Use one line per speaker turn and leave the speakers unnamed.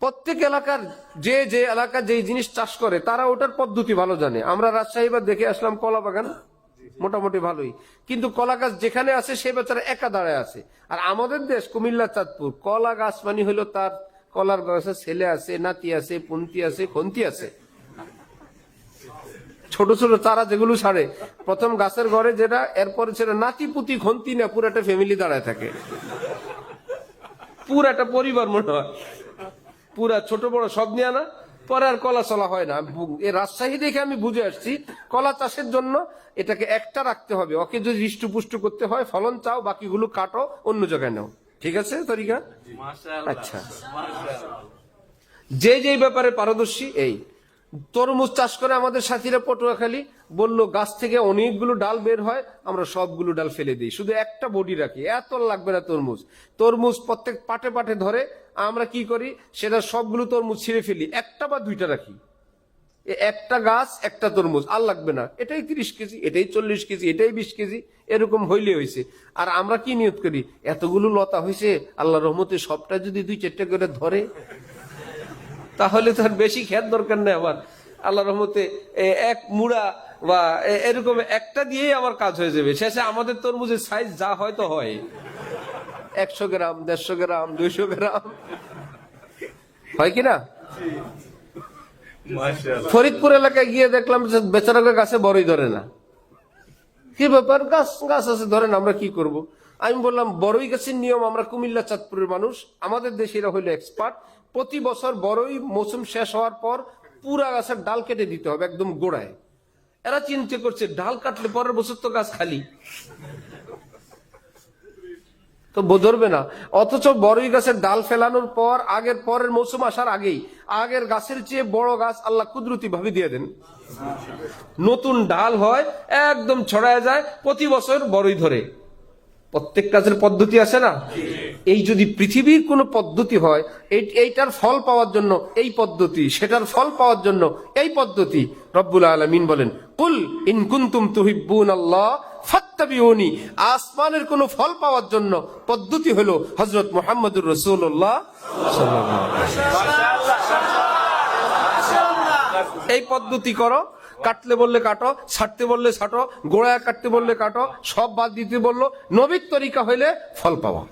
প্রত্যেক এলাকার যে যে এলাকা যে জিনিস চাষ করে তারা ওটার পদ্ধতি ভালো জানে। আমরা রাজশাহী বা দেখে আসলাম কলা বাগান মোটামুটি ভালোই, কিন্তু কলা গাছ যেখানে আছে সে বেচারা একা দাঁড়ায় আছে। আর আমাদের দেশ কুমিল্লা চাঁদপুর, কলা গাছ মানে হইলো তার কলার গাছে ছেলে আছে, নাতি আছে, পুন্তি আছে, খন্তি আছে, ছোট ছোট চারা যেগুলো ছাড়ে প্রথম গাছের ঘরে যেটা, এরপরে সেটা নাতি পুতি খন্তি না পুরাটা ফ্যামিলি দাঁড়ায় থাকে, পুরাটা পরিবার মনে হয়, পুরা ছোট বড় সব নিয়ে না, পরে আর কলা চলা হয় না। এই রাজশাহী দেখে আমি বুঝে আসছি কলা চাষের জন্য এটাকে একটা রাখতে হবে, ওকে যদি হৃষ্টপুষ্ট করতে হয় ফলন চাও বাকিগুলো কাটো অন্য জায়গায় নাও, ঠিক আছে তরিকা? আচ্ছা, যে যে ব্যাপারে পারদর্শী। এই তরমুজ চাষ করে আমাদের সাথীরা পটুয়াখালী বলল গাছ থেকে অনেকগুলো ডাল বের হয়, আমরা সবগুলো ডাল ফেলে দিই, শুধু একটা বডি রাখি, এত লাগবে না তরমুজ। তরমুজ প্রত্যেক পাটে পাটে ধরে, আমরা কি করি সেটা সবগুলো তরমুজ ছিঁড়ে ফেলি, একটা বা দুইটা রাখি, একটা গাছ একটা তরমুজ, আর লাগবে না, এটাই 30 কেজি, এটাই 40 কেজি, এটাই 20 কেজি, এরকম হইলে হয়েছে। আর আমরা কি নিয়ত করি, এতগুলো লতা হয়েছে আল্লাহ রহমতে সবটা যদি 2-4টা করে ধরে তাহলে তার বেশি খেয়ার দরকার নেই আমার, আল্লাহ রহমতে এক মুড়া বা এরকম একটা দিয়েই আমার কাজ হয়ে যাবে। শেষে আমাদের তরমুজের সাইজ যা হয়তো হয় 100 গ্রাম, 150 গ্রাম, 200 গ্রাম, হয় কিনা? ফরিদপুর এলাকায় গিয়ে দেখলাম যে বেচারা গাছে বড়ই ধরে না, কি ব্যাপার, গাছ গাছ আছে ধরে না, আমরা কি করব? আমি বললাম বড়ই গাছের নিয়ম, আমরা কুমিল্লা চাঁদপুরের মানুষ, আমাদের দেশিরা হইলো এক্সপার্ট, প্রতি বছর বড়ই মৌসুম শেষ হওয়ার পর পুরা গাছের ডাল কেটে দিতে হবে একদম গোড়ায়। এরা চিন্তা করছে ডাল কাটলে পরের বছর তো গাছ খালি, তো ধরবে না। অথচ বড়ই গাছের ডাল ফেলানোর পর আগের পরের মৌসুম আসার আগেই আগের গাছের চেয়ে বড় গাছ আল্লাহ কুদরতি ভাবে দিয়ে দেন, নতুন ডাল হয়, একদম ছড়ায় যায়, প্রতি বছর বড়ই ধরে। প্রত্যেক কাজের পদ্ধতি আছে না? এই যদি পৃথিবীর কোন পদ্ধতি হয়, এইটার ফল পাওয়ার জন্য এই পদ্ধতি, সেটার ফল পাওয়ার জন্য এই পদ্ধতি। রব্বুল আলামিন বলেন কুল ইন কুনতুম তুহিব্বুনাল্লাহ ফাত্তাবিউনি, আসমানের কোন ফল পাওয়ার জন্য পদ্ধতি হলো হযরত মুহাম্মদুর রাসূলুল্লাহ সাল্লাল্লাহু আলাইহি ওয়াসাল্লাম। এই পদ্ধতি করো, কাটলে বললে কাটো, ছাড়তে বললে ছাটো, গোড়ায় কাটতে বললে কাটো, সব বাদ দিতে বললো, নবীর তরিকা হইলে ফল পাওয়া।